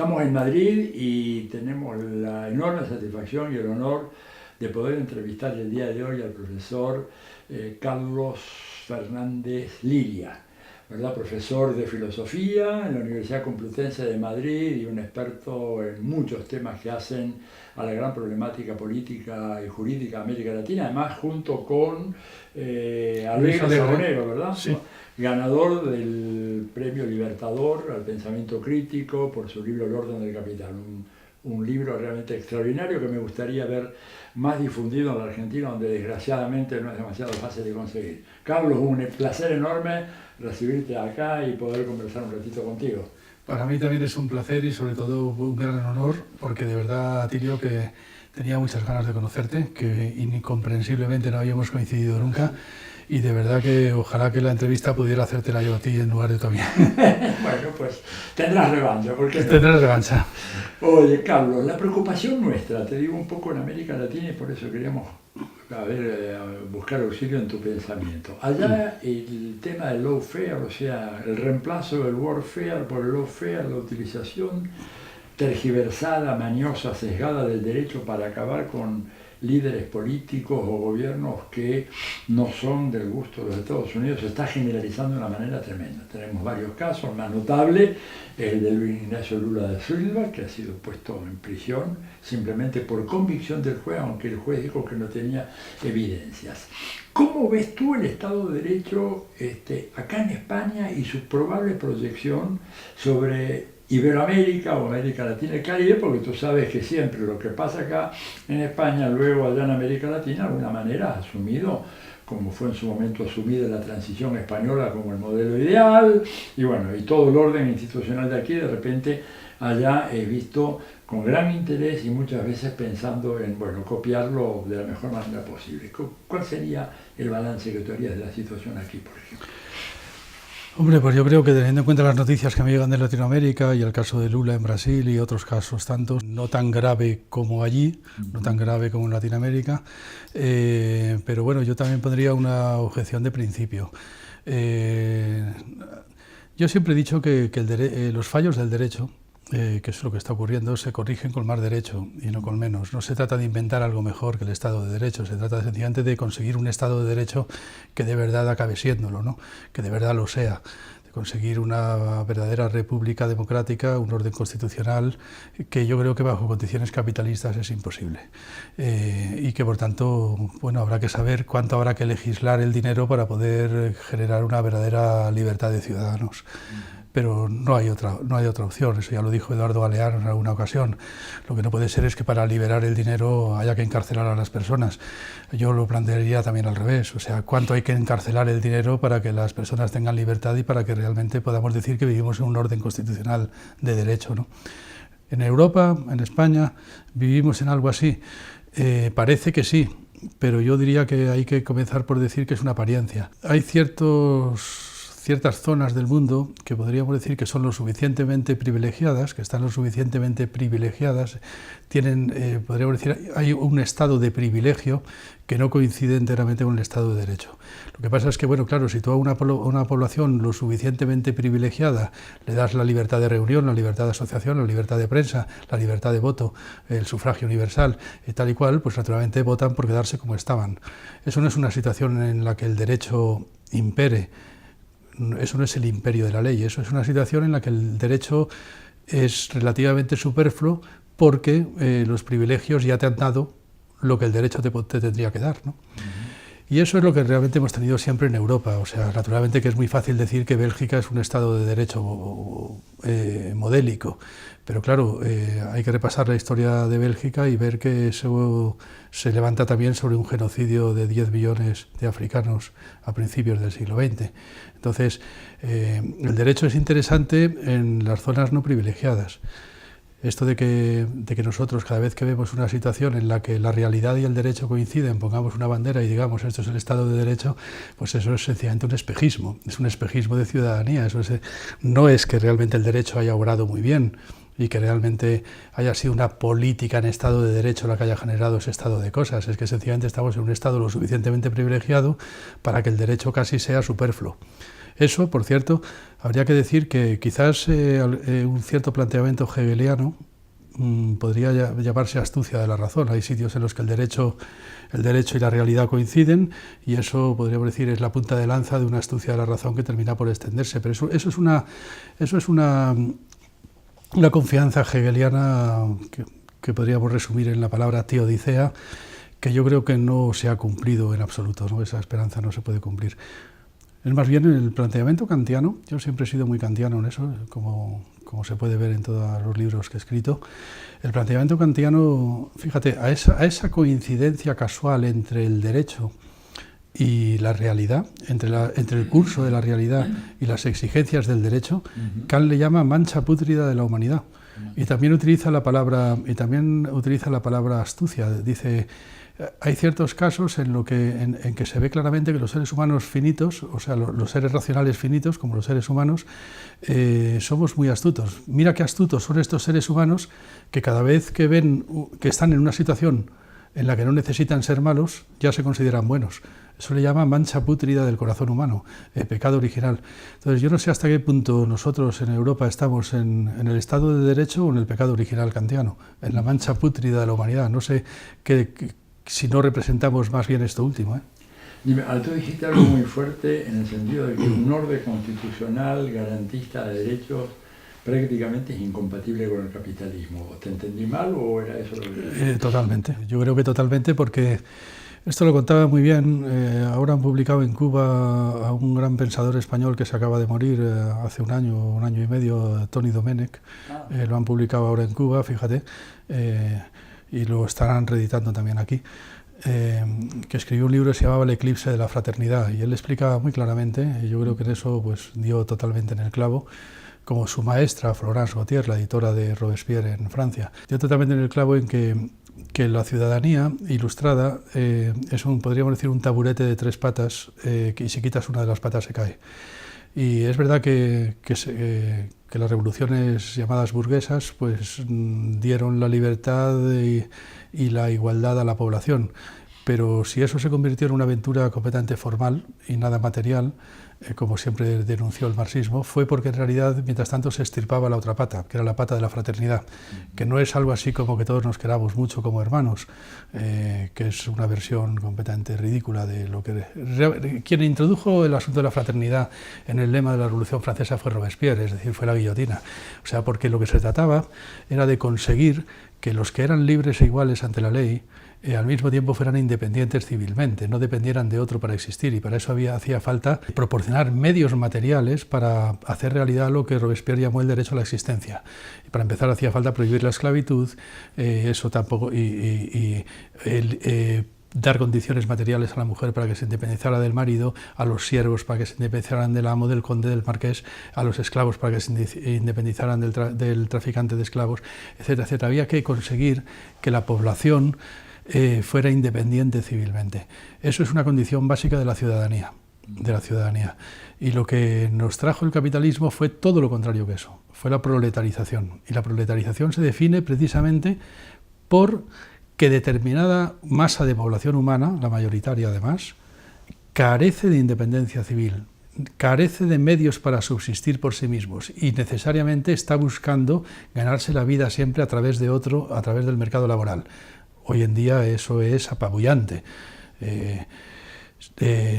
Estamos en Madrid y tenemos la enorme satisfacción y el honor de poder entrevistar el día de hoy al profesor Carlos Fernández Liria, ¿verdad? Profesor de filosofía en la Universidad Complutense de Madrid y un experto en muchos temas que hacen a la gran problemática política y jurídica de América Latina, además junto con Alegre Sabanero, ¿verdad? Sí. Ganador del Premio Libertador al Pensamiento Crítico por su libro El Orden del Capital, un libro realmente extraordinario que me gustaría ver más difundido en la Argentina, donde desgraciadamente no es demasiado fácil de conseguir. Carlos, un placer enorme recibirte acá y poder conversar un ratito contigo. Para mí también es un placer y sobre todo un gran honor, porque de verdad, Atilio, que tenía muchas ganas de conocerte, que incomprensiblemente no habíamos coincidido nunca, y de verdad que ojalá que la entrevista pudiera hacértela yo a ti en lugar de tú a mí. Bueno, pues tendrás revancha. Tendrás revancha. Oye, Carlos, la preocupación nuestra, te digo un poco en América Latina y por eso queríamos buscar auxilio en tu pensamiento. Allá el tema del lawfare, o sea, el reemplazo del warfare por el lawfare, la utilización tergiversada, mañosa, sesgada del derecho para acabar con líderes políticos o gobiernos que no son del gusto de los Estados Unidos, se está generalizando de una manera tremenda. Tenemos varios casos, más notable el de Luis Ignacio Lula da Silva, que ha sido puesto en prisión simplemente por convicción del juez, aunque el juez dijo que no tenía evidencias. ¿Cómo ves tú el Estado de Derecho acá en España y su probable proyección sobre Iberoamérica o América Latina y el Caribe? Porque tú sabes que siempre lo que pasa acá en España, luego allá en América Latina, de alguna manera ha asumido, como fue en su momento asumida la transición española como el modelo ideal, y bueno, y todo el orden institucional de aquí de repente allá he visto con gran interés y muchas veces pensando en, bueno, copiarlo de la mejor manera posible. ¿Cuál sería el balance que tú harías de la situación aquí, por ejemplo? Hombre, pues yo creo que teniendo en cuenta las noticias que me llegan de Latinoamérica y el caso de Lula en Brasil y otros casos tantos, no tan grave como allí, no tan grave como en Latinoamérica, pero bueno, yo también pondría una objeción de principio. Yo siempre he dicho que los fallos del derecho, que es lo que está ocurriendo, se corrigen con más derecho y no con menos. No se trata de inventar algo mejor que el Estado de Derecho, se trata sencillamente de conseguir un Estado de Derecho que de verdad acabe siéndolo, ¿no? Que de verdad lo sea, de conseguir una verdadera república democrática, un orden constitucional que yo creo que bajo condiciones capitalistas es imposible. Y que por tanto, bueno, habrá que saber cuánto habrá que legislar el dinero para poder generar una verdadera libertad de ciudadanos. Pero no hay otra opción, eso ya lo dijo Eduardo Galeano en alguna ocasión. Lo que no puede ser es que para liberar el dinero haya que encarcelar a las personas. Yo lo plantearía también al revés, o sea, cuánto hay que encarcelar el dinero para que las personas tengan libertad y para que realmente podamos decir que vivimos en un orden constitucional de derecho, ¿no? En Europa, en España, vivimos en algo así. Parece que sí, pero yo diría que hay que comenzar por decir que es una apariencia. Hay ciertas zonas del mundo que podríamos decir que son lo suficientemente privilegiadas, que están lo suficientemente privilegiadas, tienen, podríamos decir, hay un estado de privilegio que no coincide enteramente con el Estado de Derecho. Lo que pasa es que, bueno, claro, si tú a una población lo suficientemente privilegiada le das la libertad de reunión, la libertad de asociación, la libertad de prensa, la libertad de voto, el sufragio universal y tal y cual, pues naturalmente votan por quedarse como estaban. Eso no es una situación en la que el derecho impere. Eso no es el imperio de la ley, eso es una situación en la que el derecho es relativamente superfluo porque los privilegios ya te han dado lo que el derecho te tendría que dar, ¿no? Y eso es lo que realmente hemos tenido siempre en Europa. O sea, naturalmente que es muy fácil decir que Bélgica es un Estado de derecho modélico, pero claro, hay que repasar la historia de Bélgica y ver que eso se levanta también sobre un genocidio de 10 millones de africanos a principios del siglo XX. Entonces, el derecho es interesante en las zonas no privilegiadas. Esto de que nosotros cada vez que vemos una situación en la que la realidad y el derecho coinciden, pongamos una bandera y digamos esto es el Estado de Derecho, pues eso es sencillamente un espejismo, es un espejismo de ciudadanía. No es que realmente el derecho haya obrado muy bien y que realmente haya sido una política en Estado de Derecho la que haya generado ese estado de cosas, es que sencillamente estamos en un Estado lo suficientemente privilegiado para que el derecho casi sea superfluo. Eso, por cierto, habría que decir que quizás un cierto planteamiento hegeliano podría llamarse astucia de la razón. Hay sitios en los que el derecho y la realidad coinciden, y eso, podríamos decir, es la punta de lanza de una astucia de la razón que termina por extenderse. Pero eso es una confianza hegeliana que podríamos resumir en la palabra teodicea, que yo creo que no se ha cumplido en absoluto, ¿no? Esa esperanza no se puede cumplir. Es más bien el planteamiento kantiano. Yo siempre he sido muy kantiano en eso, como se puede ver en todos los libros que he escrito. El planteamiento kantiano, fíjate, a esa coincidencia casual entre el derecho y la realidad, entre el curso de la realidad y las exigencias del derecho, Kant le llama mancha pútrida de la humanidad. Y también utiliza la palabra astucia. Dice, hay ciertos casos en que se ve claramente que los seres humanos finitos, o sea, los seres racionales finitos, como los seres humanos, somos muy astutos. Mira qué astutos son estos seres humanos, que cada vez que ven que están en una situación en la que no necesitan ser malos, ya se consideran buenos. Eso le llama mancha pútrida del corazón humano, pecado original. Entonces, yo no sé hasta qué punto nosotros en Europa estamos en el Estado de Derecho o en el pecado original kantiano, en la mancha pútrida de la humanidad. No sé si no representamos más bien esto último. Dime, tú dijiste algo muy fuerte en el sentido de que un orden constitucional garantista de derechos prácticamente es incompatible con el capitalismo. ¿Te entendí mal o era eso lo que...? Totalmente. Yo creo que totalmente, porque esto lo contaba muy bien. Ahora han publicado en Cuba a un gran pensador español que se acaba de morir hace un año y medio, Tony Domenech. Lo han publicado ahora en Cuba, fíjate, y lo estarán reeditando también aquí. Que escribió un libro que se llamaba El eclipse de la fraternidad, y él explica muy claramente, y yo creo que en eso pues dio totalmente en el clavo, como su maestra, Florence Gautier, la editora de Robespierre en Francia, dio totalmente en el clavo en que la ciudadanía ilustrada podríamos decir, un taburete de 3 patas, y si quitas una de las patas se cae. Y es verdad que las revoluciones llamadas burguesas pues dieron la libertad y la igualdad a la población, pero si eso se convirtió en una aventura completamente formal y nada material, como siempre denunció el marxismo, fue porque en realidad mientras tanto se estirpaba la otra pata, que era la pata de la fraternidad, que no es algo así como que todos nos queramos mucho como hermanos, que es una versión completamente ridícula de lo que... Quien introdujo el asunto de la fraternidad en el lema de la Revolución Francesa fue Robespierre, es decir, fue la guillotina. O sea, porque lo que se trataba era de conseguir que los que eran libres e iguales ante la ley al mismo tiempo fueran independientes civilmente, no dependieran de otro para existir, y para eso hacía falta proporcionar medios materiales para hacer realidad lo que Robespierre llamó el derecho a la existencia. Y para empezar hacía falta prohibir la esclavitud, eso tampoco, dar condiciones materiales a la mujer para que se independizara del marido, a los siervos para que se independizaran del amo, del conde, del marqués, a los esclavos para que se independizaran del traficante de esclavos, etcétera, etcétera. Había que conseguir que la población fuera independiente civilmente. Eso es una condición básica de la ciudadanía. Y lo que nos trajo el capitalismo fue todo lo contrario que eso, fue la proletarización. Y la proletarización se define precisamente por que determinada masa de población humana, la mayoritaria además, carece de independencia civil, carece de medios para subsistir por sí mismos y necesariamente está buscando ganarse la vida siempre a través de otro, a través del mercado laboral. Hoy en día eso es apabullante.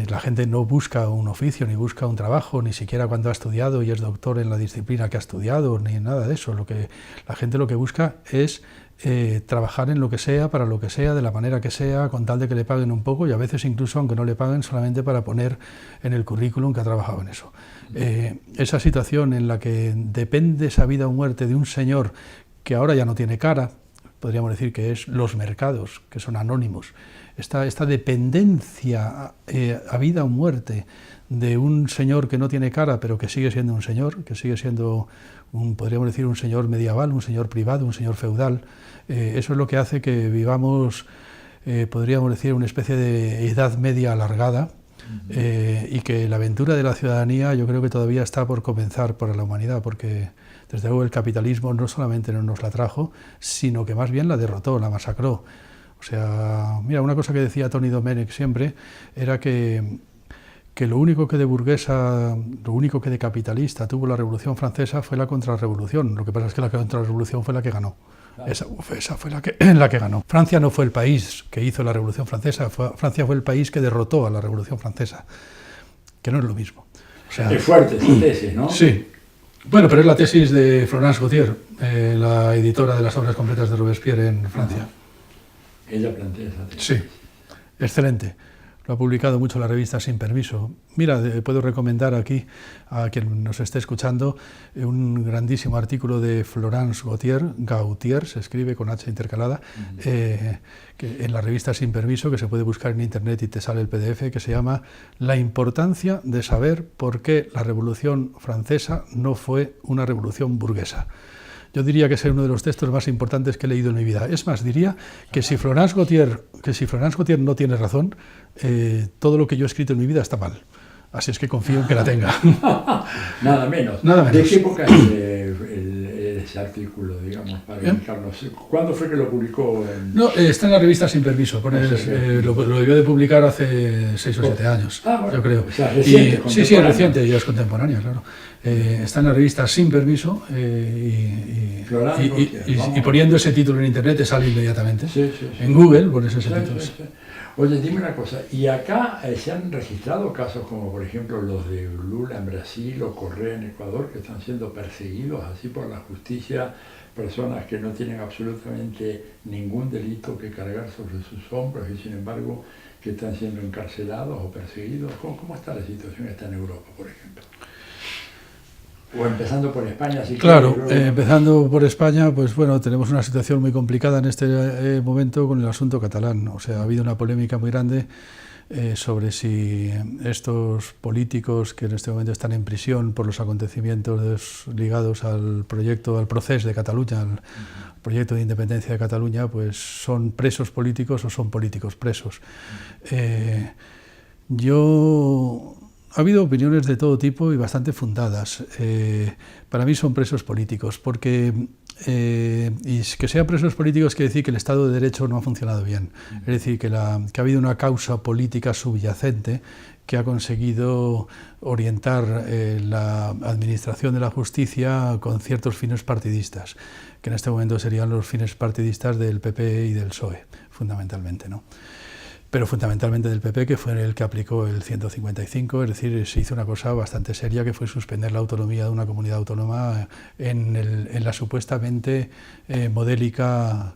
La gente no busca un oficio, ni busca un trabajo, ni siquiera cuando ha estudiado y es doctor en la disciplina que ha estudiado, ni nada de eso. La gente lo que busca es trabajar en lo que sea, para lo que sea, de la manera que sea, con tal de que le paguen un poco, y a veces incluso aunque no le paguen, solamente para poner en el currículum que ha trabajado en eso. Esa situación en la que depende esa vida o muerte de un señor que ahora ya no tiene cara, podríamos decir que es los mercados, que son anónimos, esta dependencia a vida o muerte de un señor que no tiene cara, pero que sigue siendo un señor, que sigue siendo, podríamos decir, un señor medieval, un señor privado, un señor feudal. Eso es lo que hace que vivamos, podríamos decir, una especie de edad media alargada, y que la aventura de la ciudadanía yo creo que todavía está por comenzar para la humanidad, porque desde luego el capitalismo no solamente no nos la trajo, sino que más bien la derrotó, la masacró. O sea, mira, una cosa que decía Tony Domenech siempre era que que lo único que de burguesa, lo único que de capitalista tuvo la Revolución Francesa fue la contrarrevolución. Lo que pasa es que la contrarrevolución fue la que ganó. Esa fue la que ganó. Francia no fue el país que hizo la Revolución Francesa, Francia fue el país que derrotó a la Revolución Francesa, que no es lo mismo. O sea, es fuerte esa tesis, ¿no? Sí. Bueno, pero es la tesis de Florence Gautier, la editora de las obras completas de Robespierre en Francia. Ella plantea esa tesis. Sí, excelente. Lo ha publicado mucho la revista Sin Permiso. Mira, puedo recomendar aquí a quien nos esté escuchando un grandísimo artículo de Florence Gautier, se escribe con H intercalada, que en la revista Sin Permiso, que se puede buscar en internet y te sale el PDF, que se llama La importancia de saber por qué la Revolución Francesa no fue una revolución burguesa. Yo diría que es uno de los textos más importantes que he leído en mi vida. Es más, diría que si Florence Gautier no tiene razón, todo lo que yo he escrito en mi vida está mal. Así es que confío en que la tenga. Nada menos. Nada menos. ¿De qué época es ese artículo, digamos, para ubicarnos? ¿Cuándo fue que lo publicó? No, está en la revista Sin Permiso. Lo debió de publicar hace 6 o 7 años, yo creo. O sea, reciente, sí, es reciente, ya es contemporánea, claro. Está en la revista Sin Permiso y poniendo ese título en internet te sale inmediatamente. Sí. En Google pones ese título. Sí. Oye, dime una cosa, ¿y acá se han registrado casos como por ejemplo los de Lula en Brasil o Correa en Ecuador, que están siendo perseguidos así por la justicia, personas que no tienen absolutamente ningún delito que cargar sobre sus hombros y sin embargo que están siendo encarcelados o perseguidos? ¿Cómo está la situación esta en Europa, por ejemplo? O empezando por España, si claro, quieres, empezando por España, pues bueno, tenemos una situación muy complicada en este momento con el asunto catalán. O sea, ha habido una polémica muy grande sobre si estos políticos que en este momento están en prisión por los acontecimientos ligados al proceso de Cataluña, al proyecto de independencia de Cataluña, pues son presos políticos o son políticos presos. Ha habido opiniones de todo tipo y bastante fundadas. Para mí son presos políticos, porque y que sean presos políticos quiere decir que el Estado de Derecho no ha funcionado bien. Es decir, que ha habido una causa política subyacente que ha conseguido orientar la administración de la justicia con ciertos fines partidistas, que en este momento serían los fines partidistas del PP y del PSOE, fundamentalmente, ¿no? Pero fundamentalmente del PP, que fue el que aplicó el 155, es decir, se hizo una cosa bastante seria, que fue suspender la autonomía de una comunidad autónoma en la supuestamente modélica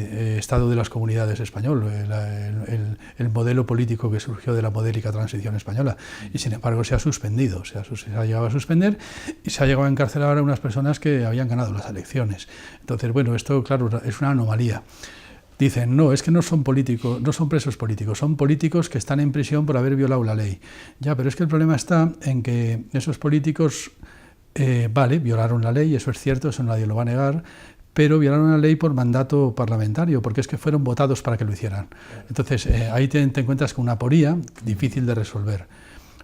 Estado de las Comunidades español, el modelo político que surgió de la modélica transición española, y sin embargo se ha suspendido, se ha llegado a suspender y se ha llegado a encarcelar a unas personas que habían ganado las elecciones. Entonces, bueno, esto claro es una anomalía. Dicen, no, es que no son políticos, no son presos políticos, son políticos que están en prisión por haber violado la ley. Ya, pero es que el problema está en que esos políticos, violaron la ley, eso es cierto, eso nadie lo va a negar, pero violaron la ley por mandato parlamentario, porque es que fueron votados para que lo hicieran. Entonces, ahí te encuentras con una aporía difícil de resolver.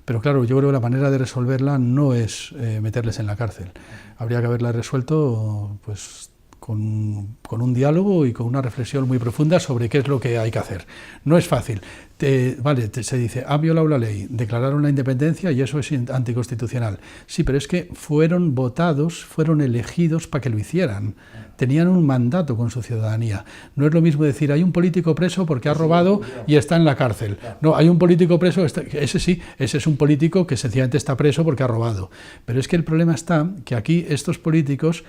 Pero claro, yo creo que la manera de resolverla no es meterles en la cárcel. Habría que haberla resuelto, pues, con un diálogo y con una reflexión muy profunda sobre qué es lo que hay que hacer. No es fácil. Se dice, han violado la ley, declararon la independencia y eso es anticonstitucional. Sí, pero es que fueron votados, fueron elegidos para que lo hicieran. Tenían un mandato con su ciudadanía. No es lo mismo decir, hay un político preso porque ha robado y está en la cárcel. No, hay un político preso, ese es un político que sencillamente está preso porque ha robado. Pero es que el problema está que aquí estos políticos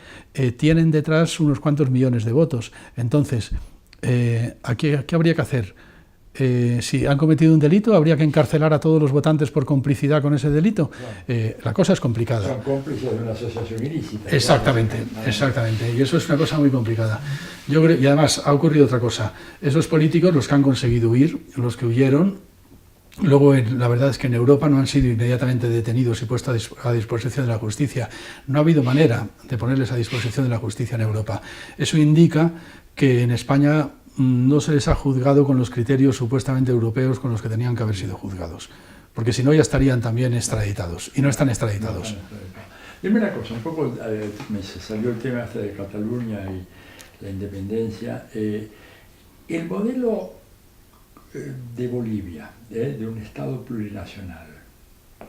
tienen detrás unos cuantos millones de votos. Entonces, ¿qué habría que hacer? Si han cometido un delito, habría que encarcelar a todos los votantes por complicidad con ese delito. La cosa es complicada. Son cómplices de una asociación ilícita. Exactamente. Y eso es una cosa muy complicada. Yo creo, y además ha ocurrido otra cosa. Esos políticos, los que han conseguido huir, los que huyeron, luego la verdad es que en Europa no han sido inmediatamente detenidos y puestos a disposición de la justicia. No ha habido manera de ponerles a disposición de la justicia en Europa. Eso indica que en España no se les ha juzgado con los criterios supuestamente europeos con los que tenían que haber sido juzgados, porque si no ya estarían también extraditados, y no están extraditados. Dime una cosa, un poco me salió el tema de Cataluña y la independencia. El modelo de Bolivia, de un Estado plurinacional,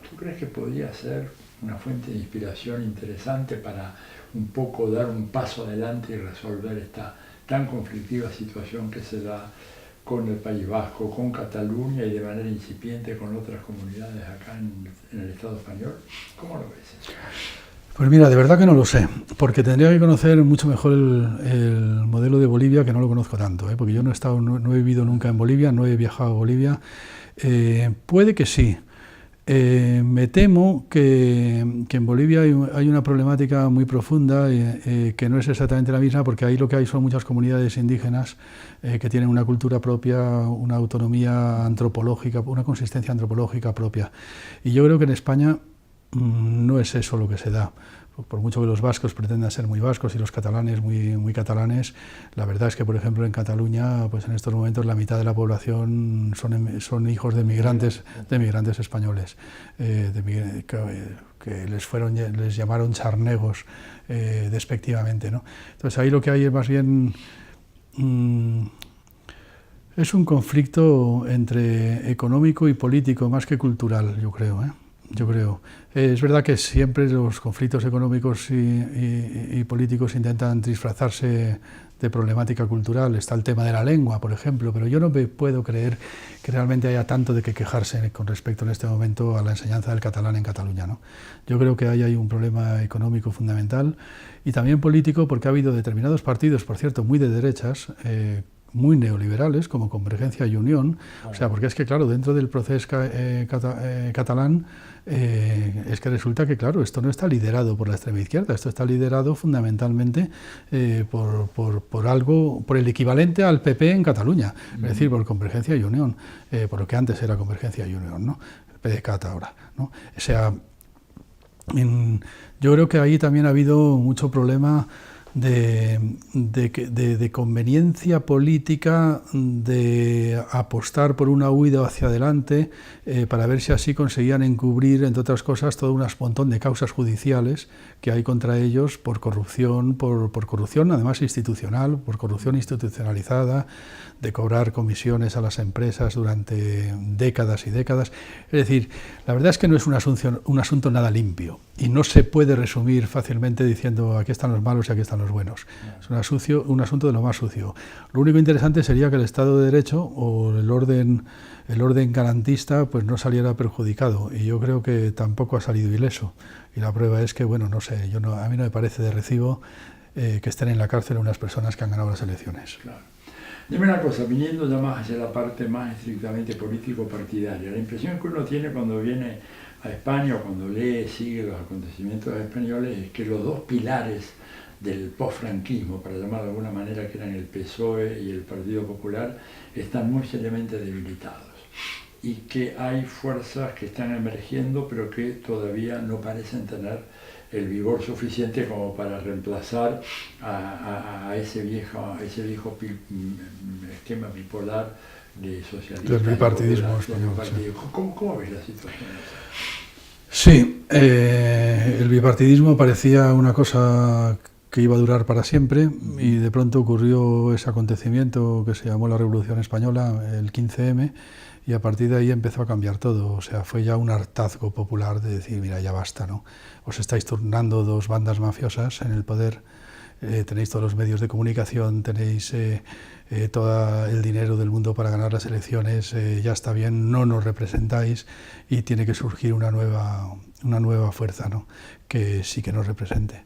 ¿tú crees que podría ser una fuente de inspiración interesante para un poco dar un paso adelante y resolver esta tan conflictiva situación que se da con el País Vasco, con Cataluña y de manera incipiente con otras comunidades acá en el Estado español? ¿Cómo lo ves eso? Pues mira, de verdad que no lo sé, porque tendría que conocer mucho mejor el modelo de Bolivia, que no lo conozco tanto, porque yo no he vivido nunca en Bolivia, no he viajado a Bolivia. Puede que sí. Me temo que en Bolivia hay una problemática muy profunda que no es exactamente la misma, porque ahí lo que hay son muchas comunidades indígenas que tienen una cultura propia, una autonomía antropológica, una consistencia antropológica propia. Y yo creo que en España no es eso lo que se da. Por mucho que los vascos pretendan ser muy vascos y los catalanes muy catalanes, la verdad es que, por ejemplo, en Cataluña, pues en estos momentos la mitad de la población son hijos de migrantes españoles, que les llamaron charnegos despectivamente, ¿no? Entonces ahí lo que hay es más bien es un conflicto entre económico y político más que cultural, yo creo, Yo creo. Es verdad que siempre los conflictos económicos y políticos intentan disfrazarse de problemática cultural. Está el tema de la lengua, por ejemplo, pero yo no me puedo creer que realmente haya tanto de qué quejarse con respecto en este momento a la enseñanza del catalán en Cataluña, ¿no? Yo creo que ahí hay un problema económico fundamental y también político, porque ha habido determinados partidos, por cierto, muy de derechas, muy neoliberales, como Convergencia y Unión, o sea, porque es que, claro, dentro del proceso catalán, es que resulta que, claro, esto no está liderado por la extrema izquierda, esto está liderado fundamentalmente por el equivalente al PP en Cataluña, es decir, por Convergencia y Unión, por lo que antes era Convergencia y Unión, ¿no? PDeCAT ahora, ¿no? O sea, yo creo que ahí también ha habido mucho problema de conveniencia política, de apostar por una huida hacia adelante para ver si así conseguían encubrir, entre otras cosas, todo un montón de causas judiciales que hay contra ellos por corrupción además institucional, por corrupción institucionalizada, de cobrar comisiones a las empresas durante décadas y décadas. Es decir, la verdad es que no es un asunto nada limpio y no se puede resumir fácilmente diciendo aquí están los malos y aquí están los buenos. Es un asunto de lo más sucio. Lo único interesante sería que el Estado de Derecho o el orden garantista pues no saliera perjudicado, y yo creo que tampoco ha salido ileso. Y la prueba es que, bueno, no sé, a mí no me parece de recibo que estén en la cárcel unas personas que han ganado las elecciones. Claro. Dime una cosa, viniendo ya más hacia la parte más estrictamente político-partidaria, la impresión que uno tiene cuando viene a España o cuando sigue los acontecimientos españoles es que los dos pilares del posfranquismo, para llamarlo de alguna manera, que eran el PSOE y el Partido Popular, están muy seriamente debilitados y que hay fuerzas que están emergiendo pero que todavía no parecen tener el vigor suficiente como para reemplazar a ese viejo esquema bipolar de socialismo. Del bipartidismo español. Sí. ¿Cómo ves la situación? Sí, el bipartidismo parecía una cosa que iba a durar para siempre y de pronto ocurrió ese acontecimiento que se llamó la Revolución Española, el 15M, y a partir de ahí empezó a cambiar todo. O sea, fue ya un hartazgo popular de decir, mira, ya basta, ¿no? Os estáis turnando dos bandas mafiosas en el poder, tenéis todos los medios de comunicación, tenéis todo el dinero del mundo para ganar las elecciones, ya está bien, no nos representáis y tiene que surgir una nueva fuerza, ¿no? Que sí que nos represente.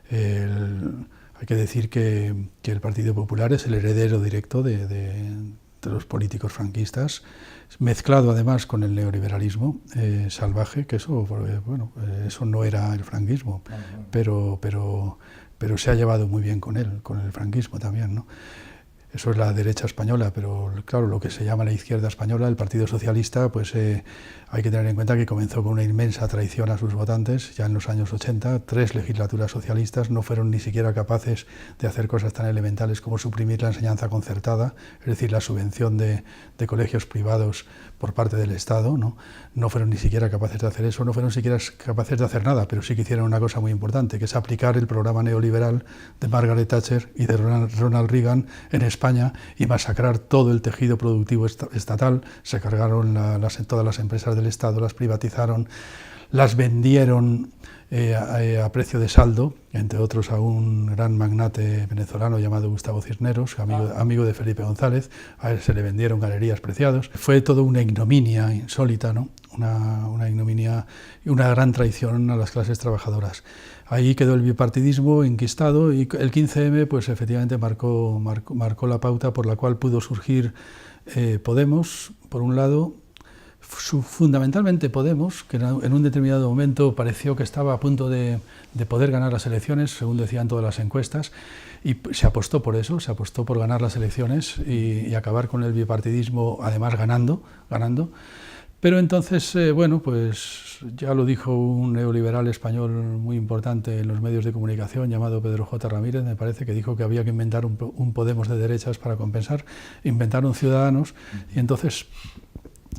Hay que decir que el Partido Popular es el heredero directo de los políticos franquistas, mezclado además con el neoliberalismo salvaje, que eso no era el franquismo, pero se ha llevado muy bien con él, con el franquismo también, ¿no? Eso es la derecha española, pero claro, lo que se llama la izquierda española, el Partido Socialista, pues hay que tener en cuenta que comenzó con una inmensa traición a sus votantes ya en los años 80. 3 legislaturas socialistas no fueron ni siquiera capaces de hacer cosas tan elementales como suprimir la enseñanza concertada, es decir, la subvención de colegios privados por parte del Estado, ¿no? No fueron ni siquiera capaces de hacer eso, no fueron siquiera capaces de hacer nada, pero sí que hicieron una cosa muy importante, que es aplicar el programa neoliberal de Margaret Thatcher y de Ronald Reagan en España España y masacrar todo el tejido productivo estatal. Se cargaron todas las empresas del Estado, las privatizaron, las vendieron a precio de saldo, entre otros a un gran magnate venezolano llamado Gustavo Cisneros, amigo de Felipe González. A él se le vendieron galerías preciados. Fue todo una ignominia insólita, ¿no? Una ignominia y una gran traición a las clases trabajadoras. Ahí quedó el bipartidismo enquistado y el 15M pues efectivamente marcó la pauta por la cual pudo surgir Podemos, por un lado. Fundamentalmente Podemos, que en un determinado momento pareció que estaba a punto de poder ganar las elecciones, según decían todas las encuestas, y se apostó por eso, se apostó por ganar las elecciones y acabar con el bipartidismo, además ganando. Pero entonces, bueno, pues ya lo dijo un neoliberal español muy importante en los medios de comunicación llamado Pedro J. Ramírez, me parece, que dijo que había que inventar un Podemos de derechas para compensar. Inventaron Ciudadanos y entonces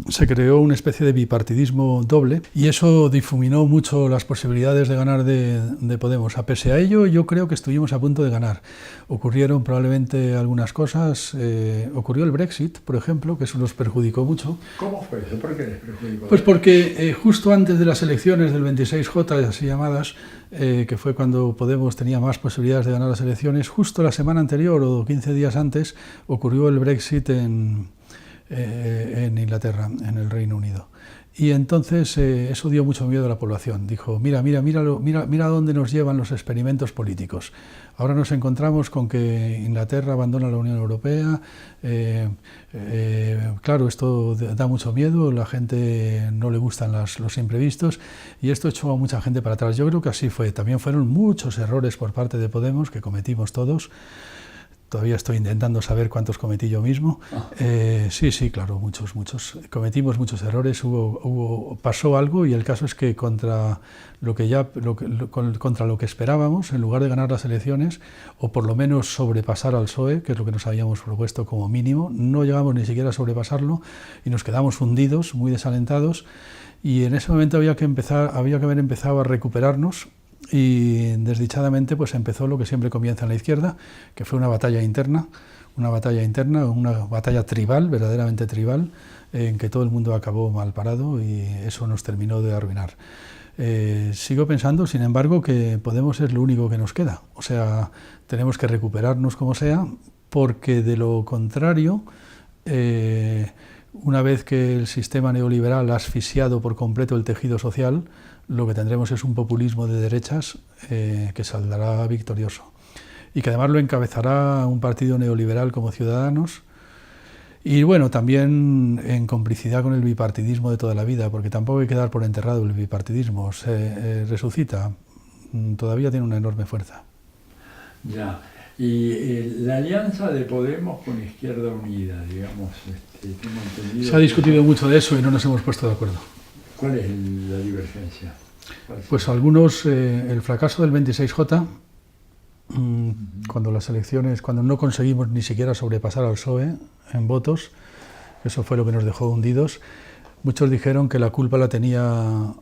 se creó una especie de bipartidismo doble y eso difuminó mucho las posibilidades de ganar de Podemos. A pesar de ello, yo creo que estuvimos a punto de ganar. Ocurrieron probablemente algunas cosas. Ocurrió el Brexit, por ejemplo, que eso nos perjudicó mucho. ¿Cómo fue eso? ¿Por qué les perjudicó? Pues porque justo antes de las elecciones del 26J, así llamadas, que fue cuando Podemos tenía más posibilidades de ganar las elecciones, justo la semana anterior o 15 días antes ocurrió el Brexit en Inglaterra, en el Reino Unido. Y entonces eso dio mucho miedo a la población. Dijo, mira a dónde nos llevan los experimentos políticos. Ahora nos encontramos con que Inglaterra abandona la Unión Europea. Claro, esto da mucho miedo, a la gente no le gustan los imprevistos y esto echó a mucha gente para atrás. Yo creo que así fue. También fueron muchos errores por parte de Podemos que cometimos todos. Todavía estoy intentando saber cuántos cometí yo mismo. Sí, claro, muchos. Cometimos muchos errores, pasó algo y el caso es que contra lo que esperábamos, en lugar de ganar las elecciones, o por lo menos sobrepasar al PSOE, que es lo que nos habíamos propuesto como mínimo, no llegamos ni siquiera a sobrepasarlo y nos quedamos hundidos, muy desalentados, y en ese momento había que haber empezado a recuperarnos. Y desdichadamente pues empezó lo que siempre comienza en la izquierda, que fue una batalla interna, una batalla tribal, verdaderamente tribal, en que todo el mundo acabó mal parado y eso nos terminó de arruinar. Sigo pensando, sin embargo, que Podemos es lo único que nos queda. O sea, tenemos que recuperarnos como sea, porque de lo contrario, una vez que el sistema neoliberal ha asfixiado por completo el tejido social, lo que tendremos es un populismo de derechas que saldrá victorioso y que además lo encabezará un partido neoliberal como Ciudadanos y bueno, también en complicidad con el bipartidismo de toda la vida, porque tampoco hay que dar por enterrado el bipartidismo, se resucita, todavía tiene una enorme fuerza. Ya, y la alianza de Podemos con Izquierda Unida, digamos, tengo entendido... Se ha discutido mucho de eso y no nos hemos puesto de acuerdo. ¿Cuál es la divergencia? Pues algunos, el fracaso del 26J, cuando no conseguimos ni siquiera sobrepasar al PSOE en votos, eso fue lo que nos dejó hundidos, muchos dijeron que la culpa la tenía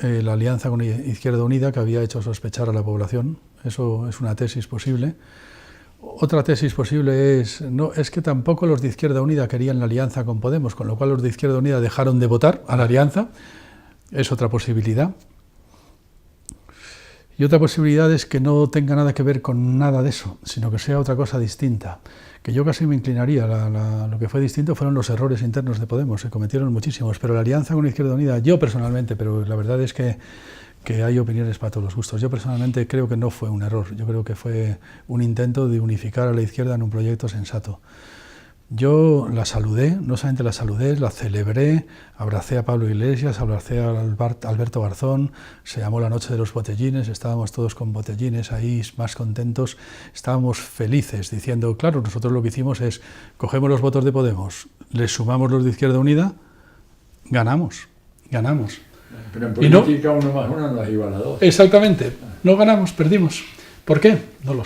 la alianza con Izquierda Unida, que había hecho sospechar a la población. Eso es una tesis posible. Otra tesis posible es que tampoco los de Izquierda Unida querían la alianza con Podemos, con lo cual los de Izquierda Unida dejaron de votar a la alianza. Es otra posibilidad. Y otra posibilidad es que no tenga nada que ver con nada de eso, sino que sea otra cosa distinta. Que yo casi me inclinaría, lo que fue distinto fueron los errores internos de Podemos, se cometieron muchísimos, pero la alianza con Izquierda Unida, yo personalmente, pero la verdad es que hay opiniones para todos los gustos. Yo personalmente creo que no fue un error, yo creo que fue un intento de unificar a la izquierda en un proyecto sensato. Yo la saludé, no solamente la saludé, la celebré, abracé a Pablo Iglesias, abracé a Alberto Garzón, se llamó la noche de los botellines, estábamos todos con botellines ahí más contentos, estábamos felices diciendo, claro, nosotros lo que hicimos es, cogemos los votos de Podemos, les sumamos los de Izquierda Unida, ganamos. Pero en política uno más uno no es igual a dos. Exactamente, no ganamos, perdimos. ¿Por qué? No lo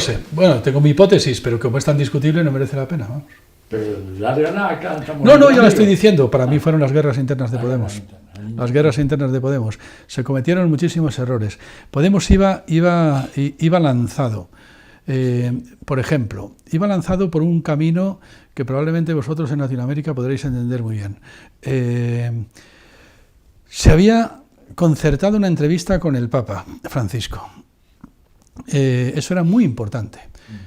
sé. Bueno, tengo mi hipótesis, pero como es tan discutible no merece la pena, vamos. Pero la realidad acá estamos... No, ya la estoy diciendo. Para mí fueron las guerras internas de Podemos. Las guerras internas de Podemos. Se cometieron muchísimos errores. Podemos iba lanzado. Por ejemplo, iba lanzado por un camino que probablemente vosotros en Latinoamérica podréis entender muy bien. Se había concertado una entrevista con el Papa Francisco. Eso era muy importante.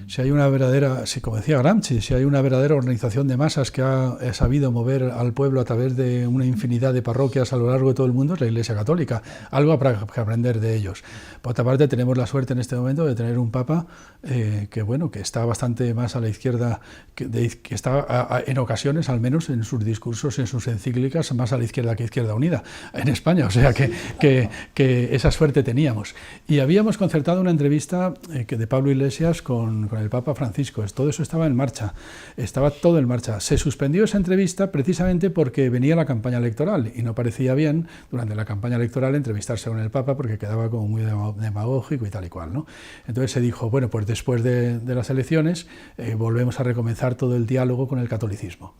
Si hay una verdadera, como decía Gramsci, si hay una verdadera organización de masas que ha sabido mover al pueblo a través de una infinidad de parroquias a lo largo de todo el mundo, es la Iglesia Católica. Algo habrá que aprender de ellos. Por otra parte, tenemos la suerte en este momento de tener un Papa que está bastante más a la izquierda, que está en ocasiones, al menos en sus discursos, en sus encíclicas, más a la izquierda que Izquierda Unida en España. O sea que esa suerte teníamos. Y habíamos concertado una entrevista de Pablo Iglesias con el Papa Francisco. Todo eso estaba en marcha, estaba todo en marcha. Se suspendió esa entrevista precisamente porque venía la campaña electoral y no parecía bien durante la campaña electoral entrevistarse con el Papa porque quedaba como muy demagógico y tal y cual, ¿no? Entonces se dijo, bueno, pues después de las elecciones volvemos a recomenzar todo el diálogo con el catolicismo,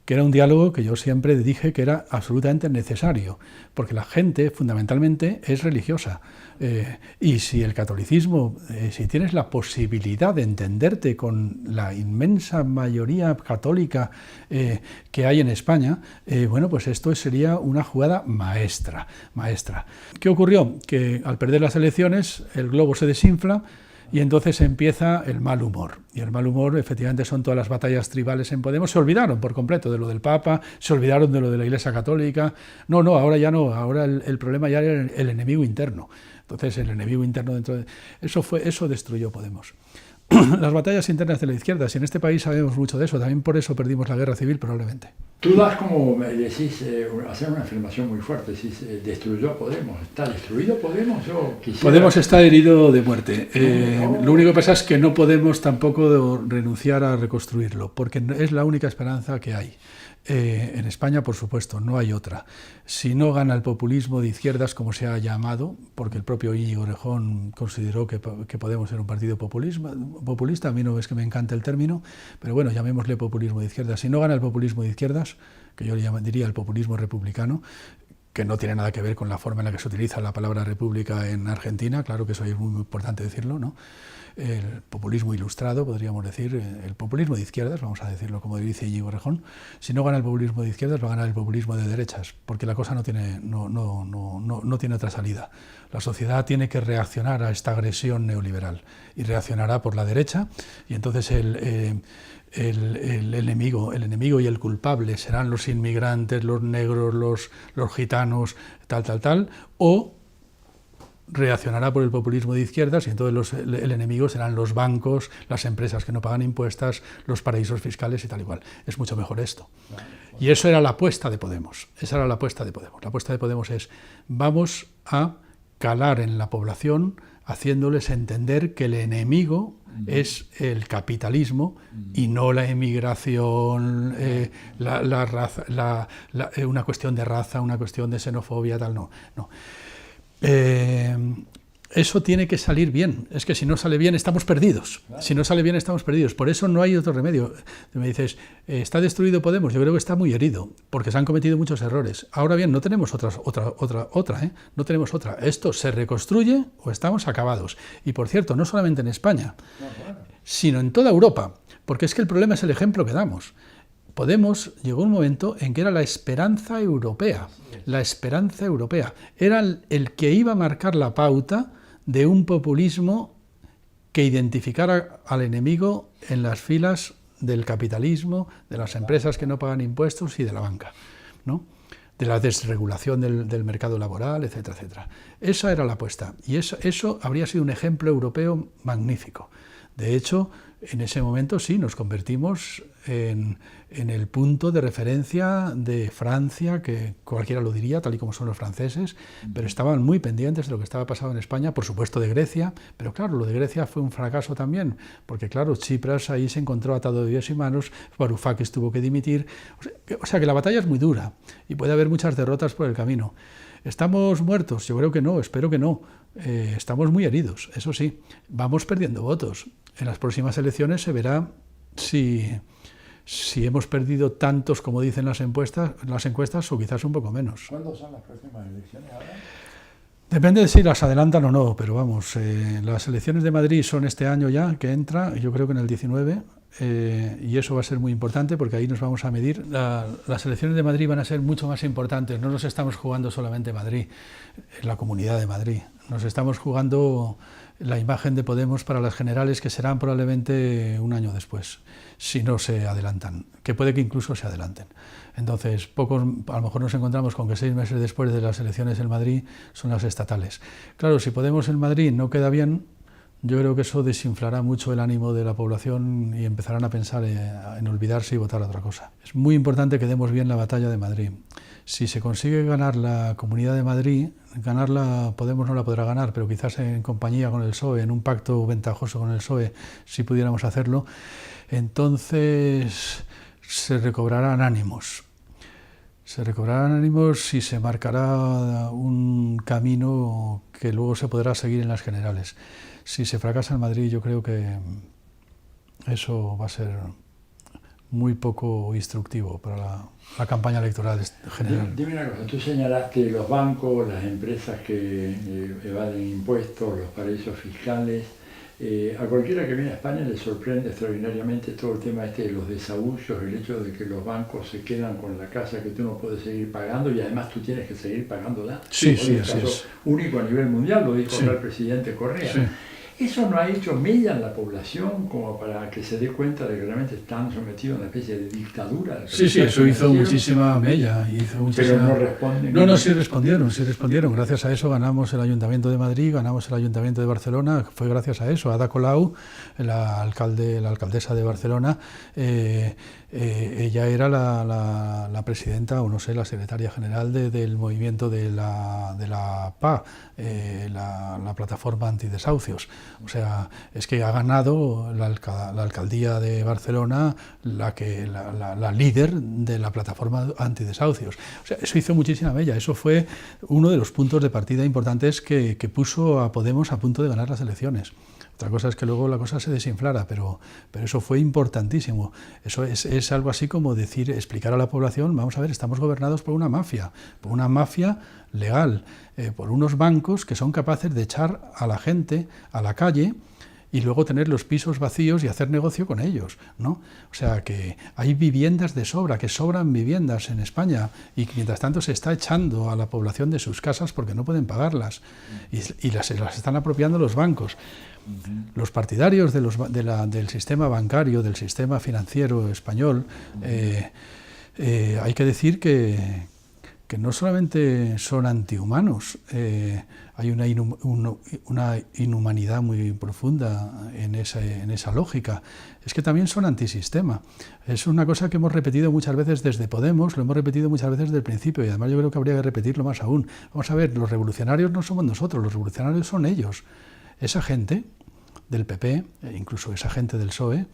que era un diálogo que yo siempre dije que era absolutamente necesario, porque la gente fundamentalmente es religiosa, y si el catolicismo, si tienes la posibilidad de entenderte con la inmensa mayoría católica que hay en España, bueno, pues esto sería una jugada maestra. ¿Qué ocurrió? Que al perder las elecciones el globo se desinfla, y entonces empieza el mal humor. Y el mal humor, efectivamente, son todas las batallas tribales en Podemos. Se olvidaron por completo de lo del Papa, se olvidaron de lo de la Iglesia Católica. No, ahora ya no. Ahora el problema ya era el enemigo interno. Entonces, el enemigo interno dentro de... Eso destruyó Podemos. Las batallas internas de la izquierda, si en este país sabemos mucho de eso, también por eso perdimos la guerra civil probablemente. Tú das como, decís, hacer una afirmación muy fuerte, decís, destruyó a Podemos. ¿Está destruido Podemos? Yo quisiera... Podemos está herido de muerte. Lo único que pasa es que no podemos tampoco renunciar a reconstruirlo, porque es la única esperanza que hay. En España, por supuesto, no hay otra. Si no gana el populismo de izquierdas, como se ha llamado, porque el propio Íñigo Errejón consideró que Podemos ser un partido populista, a mí no es que me encante el término, pero bueno, llamémosle populismo de izquierdas. Si no gana el populismo de izquierdas, que yo le diría el populismo republicano, que no tiene nada que ver con la forma en la que se utiliza la palabra república en Argentina, claro que eso es muy importante decirlo, ¿no? El populismo ilustrado, podríamos decir, el populismo de izquierdas, vamos a decirlo como dice Íñigo Errejón. Si no gana el populismo de izquierdas, va a ganar el populismo de derechas, porque la cosa no tiene otra salida. La sociedad tiene que reaccionar a esta agresión neoliberal y reaccionará por la derecha, y entonces el enemigo y el culpable serán los inmigrantes, los negros, los gitanos, tal, o reaccionará por el populismo de izquierdas y entonces el enemigo serán los bancos, las empresas que no pagan impuestos, los paraísos fiscales y tal igual. Es mucho mejor esto. Y eso era la apuesta de Podemos. Esa era la apuesta de Podemos. La apuesta de Podemos es, vamos a calar en la población haciéndoles entender que el enemigo es el capitalismo y no la emigración, la raza, una cuestión de raza, una cuestión de xenofobia, tal, no. Eso tiene que salir bien. Es que si no sale bien estamos perdidos. Claro. Si no sale bien estamos perdidos. Por eso no hay otro remedio. Me dices, ¿está destruido Podemos? Yo creo que está muy herido, porque se han cometido muchos errores. Ahora bien, no tenemos otra, no tenemos otra. Esto se reconstruye o estamos acabados. Y por cierto, no solamente en España, sino en toda Europa, porque es que el problema es el ejemplo que damos. Podemos llegó un momento en que era la esperanza europea. La esperanza europea. Era el que iba a marcar la pauta de un populismo que identificara al enemigo en las filas del capitalismo, de las empresas que no pagan impuestos y de la banca, ¿no? De la desregulación del mercado laboral, etcétera, etcétera. Esa era la apuesta. Y eso habría sido un ejemplo europeo magnífico. De hecho, en ese momento sí, nos convertimos en el punto de referencia de Francia, que cualquiera lo diría, tal y como son los franceses, pero estaban muy pendientes de lo que estaba pasando en España, por supuesto de Grecia, pero claro, lo de Grecia fue un fracaso también, porque claro, Tsipras ahí se encontró atado de pies y manos, Varoufakis tuvo que dimitir, o sea que la batalla es muy dura y puede haber muchas derrotas por el camino. ¿Estamos muertos? Yo creo que no, espero que no. Estamos muy heridos, eso sí, vamos perdiendo votos. En las próximas elecciones se verá si hemos perdido tantos como dicen las encuestas o quizás un poco menos. ¿Cuándo son las próximas elecciones ahora? Depende de si las adelantan o no, pero vamos, las elecciones de Madrid son este año ya, que entra, yo creo que en el 19, y eso va a ser muy importante porque ahí nos vamos a medir. Las elecciones de Madrid van a ser mucho más importantes, no nos estamos jugando solamente Madrid, la Comunidad de Madrid, nos estamos jugando la imagen de Podemos para las generales, que serán probablemente un año después, si no se adelantan, que puede que incluso se adelanten. Entonces, a lo mejor nos encontramos con que 6 meses después de las elecciones en Madrid son las estatales. Claro, si Podemos en Madrid no queda bien, yo creo que eso desinflará mucho el ánimo de la población y empezarán a pensar en olvidarse y votar a otra cosa. Es muy importante que demos bien la batalla de Madrid. Si se consigue ganar la Comunidad de Madrid, ganarla Podemos no la podrá ganar, pero quizás en compañía con el PSOE, en un pacto ventajoso con el PSOE, si pudiéramos hacerlo, entonces se recobrarán ánimos. Se recobrarán ánimos y se marcará un camino que luego se podrá seguir en las generales. Si se fracasa en Madrid, yo creo que eso va a ser muy poco instructivo para la campaña electoral general. Dime una cosa, tú señalaste los bancos, las empresas que evaden impuestos, los paraísos fiscales. A cualquiera que viene a España le sorprende extraordinariamente todo el tema de los desahucios, el hecho de que los bancos se quedan con la casa que tú no puedes seguir pagando y además tú tienes que seguir pagándola. Sí, sí, así es. Único a nivel mundial, lo dijo el presidente Correa. Sí. ¿Eso no ha hecho mella en la población como para que se dé cuenta de que realmente están sometidos a una especie de dictadura? Sí, sí, eso hizo muchísima mella. Pero no responden. No, sí respondieron. Gracias a eso ganamos el Ayuntamiento de Madrid, ganamos el Ayuntamiento de Barcelona, fue gracias a eso. Ada Colau, la alcaldesa de Barcelona, ella era la presidenta, o no sé, la secretaria general del movimiento de la PA, la plataforma antidesahucios. O sea, es que ha ganado la alcaldía de Barcelona, la líder de la plataforma antidesahucios. O sea, eso hizo muchísima mella. Eso fue uno de los puntos de partida importantes que puso a Podemos a punto de ganar las elecciones. Otra cosa es que luego la cosa se desinflara, pero eso fue importantísimo. Eso es algo así como explicar a la población, vamos a ver, estamos gobernados por una mafia legal, por unos bancos que son capaces de echar a la gente a la calle y luego tener los pisos vacíos y hacer negocio con ellos, ¿no? O sea que hay viviendas de sobra, que sobran viviendas en España y que mientras tanto se está echando a la población de sus casas porque no pueden pagarlas y las están apropiando los bancos. Los partidarios del sistema bancario, del sistema financiero español, hay que decir que no solamente son antihumanos, hay una inhumanidad muy profunda en esa lógica, es que también son antisistema. Es una cosa que hemos repetido muchas veces desde Podemos, lo hemos repetido muchas veces desde el principio y además yo creo que habría que repetirlo más aún. Vamos a ver, los revolucionarios no somos nosotros, los revolucionarios son ellos. Esa gente del PP, incluso esa gente del PSOE,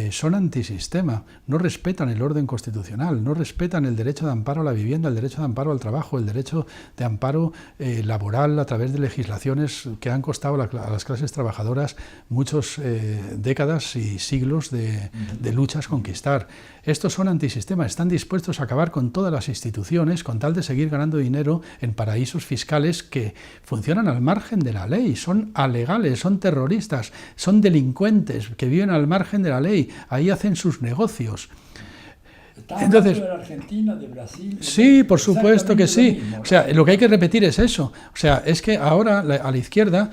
son antisistema, no respetan el orden constitucional, no respetan el derecho de amparo a la vivienda, el derecho de amparo al trabajo, el derecho de amparo laboral a través de legislaciones que han costado a las clases trabajadoras muchas décadas y siglos de luchas conquistar. Estos son antisistema, están dispuestos a acabar con todas las instituciones con tal de seguir ganando dinero en paraísos fiscales que funcionan al margen de la ley, son alegales, son terroristas, son delincuentes que viven al margen de la ley, ahí hacen sus negocios. Entonces, de la Argentina, de Brasil. Sí, por supuesto que sí. O sea, lo que hay que repetir es eso. O sea, es que ahora a la izquierda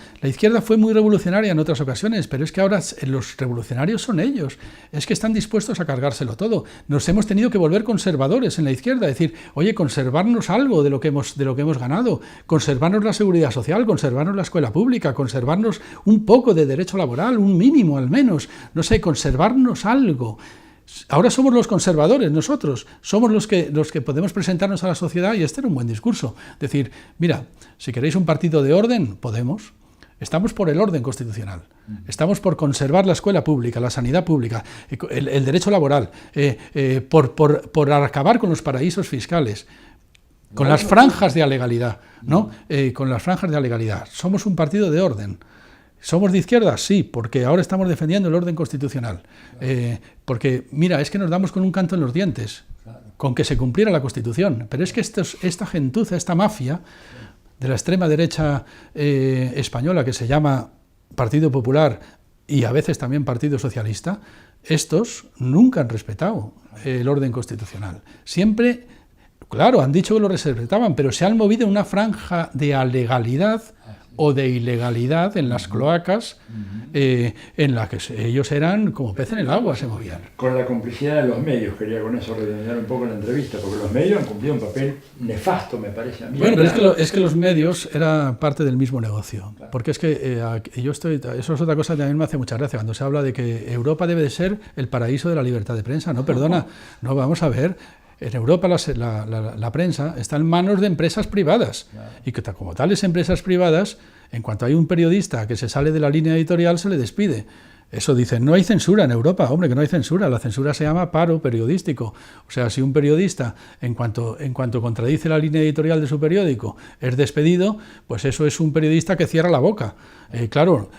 fue muy revolucionaria en otras ocasiones, pero es que ahora los revolucionarios son ellos. Es que están dispuestos a cargárselo todo. Nos hemos tenido que volver conservadores en la izquierda, decir, oye, conservarnos algo de lo que hemos ganado, conservarnos la seguridad social, conservarnos la escuela pública, conservarnos un poco de derecho laboral, un mínimo al menos, no sé, conservarnos algo. Ahora somos los conservadores, nosotros, somos los que podemos presentarnos a la sociedad y este era un buen discurso. Decir, mira, si queréis un partido de orden, Podemos. Estamos por el orden constitucional, estamos por conservar la escuela pública, la sanidad pública, el derecho laboral, por acabar con los paraísos fiscales, con las franjas de alegalidad, ¿no? Con las franjas de alegalidad. Somos un partido de orden. ¿Somos de izquierda? Sí, porque ahora estamos defendiendo el orden constitucional. Porque, mira, es que nos damos con un canto en los dientes, con que se cumpliera la Constitución. Pero es que esta gentuza, esta mafia, de la extrema derecha española, que se llama Partido Popular y a veces también Partido Socialista, estos nunca han respetado el orden constitucional. Siempre, claro, han dicho que lo respetaban, pero se han movido en una franja de alegalidad o de ilegalidad en las cloacas, en la que ellos eran como pez en el agua, se movían. Con la complicidad de los medios, quería con eso redondear un poco la entrevista, porque los medios han cumplido un papel nefasto, me parece a mí. Bueno, pero es que los medios eran parte del mismo negocio, claro. Porque es que eso es otra cosa que también me hace mucha gracia, cuando se habla de que Europa debe de ser el paraíso de la libertad de prensa. No, perdona, no, vamos a ver. En Europa la prensa está en manos de empresas privadas, claro. Y que como tales empresas privadas, en cuanto hay un periodista que se sale de la línea editorial, se le despide. Eso dicen, no hay censura en Europa, hombre, que no hay censura, la censura se llama paro periodístico. O sea, si un periodista, en cuanto contradice la línea editorial de su periódico, es despedido, pues eso es un periodista que cierra la boca. Claro,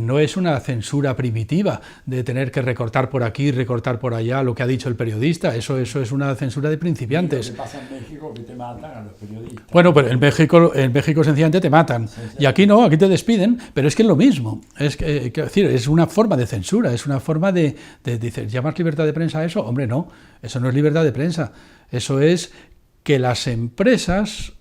no es una censura primitiva de tener que recortar por aquí, recortar por allá lo que ha dicho el periodista, eso es una censura de principiantes. ¿Qué pasa en México? Que te matan a los periodistas. Bueno, pero en México sencillamente te matan, sí. Y aquí no, aquí te despiden, pero es que es lo mismo, es una forma de censura, es una forma de ¿llamas libertad de prensa a eso? Hombre, no, eso no es libertad de prensa, eso es que las empresas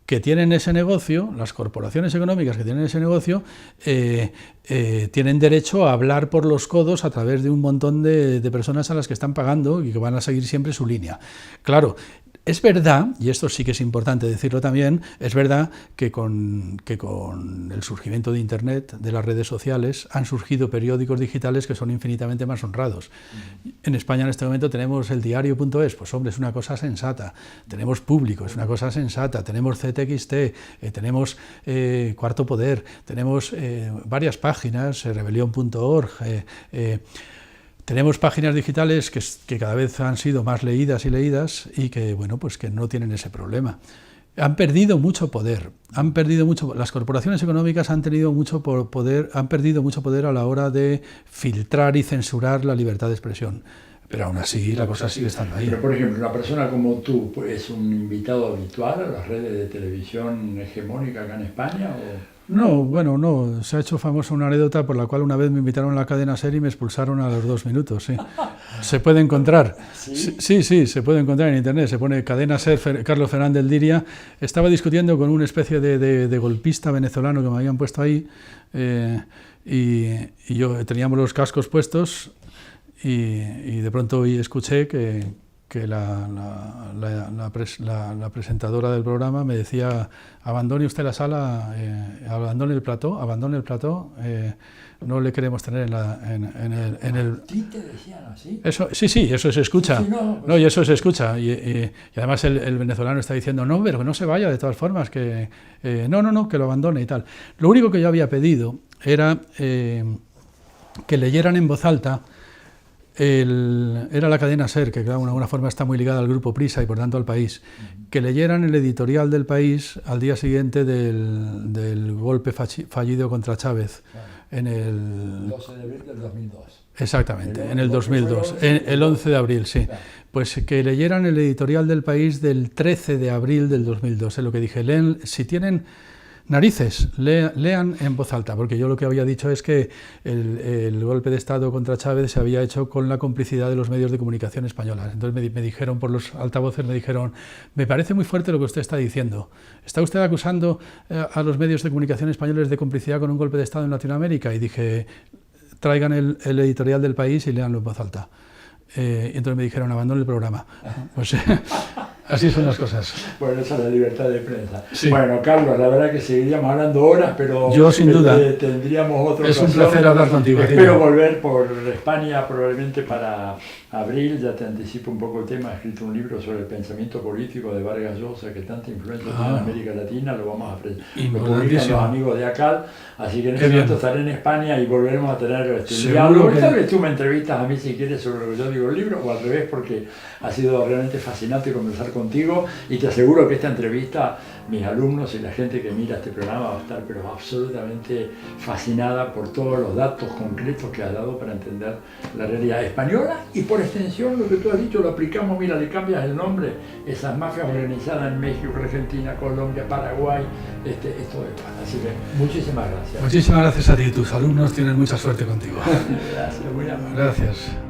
que tienen ese negocio, las corporaciones económicas que tienen ese negocio, tienen derecho a hablar por los codos a través de un montón de personas a las que están pagando y que van a seguir siempre su línea. Claro, es verdad, y esto sí que es importante decirlo también, es verdad que con el surgimiento de Internet, de las redes sociales, han surgido periódicos digitales que son infinitamente más honrados. En España en este momento tenemos el diario.es, pues hombre, es una cosa sensata. Tenemos Público, es una cosa sensata. Tenemos CTXT, tenemos Cuarto Poder, tenemos varias páginas, rebelión.org, tenemos páginas digitales que cada vez han sido más leídas y que, bueno, pues que no tienen ese problema. Han perdido mucho poder, las corporaciones económicas han perdido mucho poder a la hora de filtrar y censurar la libertad de expresión. Pero aún así la cosa sigue estando ahí. Pero por ejemplo, una persona como tú, ¿es un invitado habitual a las redes de televisión hegemónica acá en España? ¿O? No, bueno, no. Se ha hecho famosa una anécdota por la cual una vez me invitaron a la cadena SER y me expulsaron a los 2 minutos. Sí. Se puede encontrar. ¿Sí? Sí, se puede encontrar en internet. Se pone cadena SER, Carlos Fernández Diria. Estaba discutiendo con una especie de golpista venezolano que me habían puesto ahí y yo teníamos los cascos puestos y de pronto escuché que la presentadora del programa me decía: abandone usted la sala, abandone el plató, no le queremos tener en el... ¿Sí te decían así? Eso, sí, eso se escucha. Sí, no, no, y eso se escucha. Y además el venezolano está diciendo: no, pero que no se vaya de todas formas, que no, que lo abandone y tal. Lo único que yo había pedido era que leyeran en voz alta. Era la cadena SER, que claro, de alguna forma está muy ligada al grupo Prisa y por tanto al País, que leyeran el editorial del País al día siguiente del golpe fallido contra Chávez, claro. En el 12 de abril del 2002. Exactamente, en el 2002, el 11 de abril, sí. Claro. Pues que leyeran el editorial del País del 13 de abril del 2002, es lo que dije. Si tienen narices, lean en voz alta, porque yo lo que había dicho es que el golpe de Estado contra Chávez se había hecho con la complicidad de los medios de comunicación españolas. Entonces me dijeron por los altavoces, me parece muy fuerte lo que usted está diciendo. ¿Está usted acusando a los medios de comunicación españoles de complicidad con un golpe de Estado en Latinoamérica? Y dije, traigan el editorial del País y léanlo en voz alta. Y entonces me dijeron: abandone el programa. Pues así son las cosas. Bueno, esa es la libertad de prensa. Sí. Bueno, Carlos, la verdad que seguiríamos hablando horas, pero yo sin duda tendríamos otra es ocasión. Un placer hablar contigo. Espero volver por España probablemente para abril. Ya te anticipo un poco el tema. He escrito un libro sobre el pensamiento político de Vargas Llosa, que tanta influencia tiene en América Latina. Lo vamos a publicar los amigos de ACAL. Así que en ese momento estaré en España y volveremos a tener este diálogo. Tal vez tú me entrevistas a mí si quieres sobre lo que yo digo el libro, o al revés, porque ha sido realmente fascinante conversar contigo y te aseguro que esta entrevista mis alumnos y la gente que mira este programa va a estar pero absolutamente fascinada por todos los datos concretos que has dado para entender la realidad española y por extensión lo que tú has dicho lo aplicamos, mira, le cambias el nombre, esas mafias organizadas en México, Argentina, Colombia, Paraguay, esto es bueno. Así que muchísimas gracias. Muchísimas gracias a ti, tus alumnos tienen mucha suerte contigo. Gracias, muy amable. Gracias.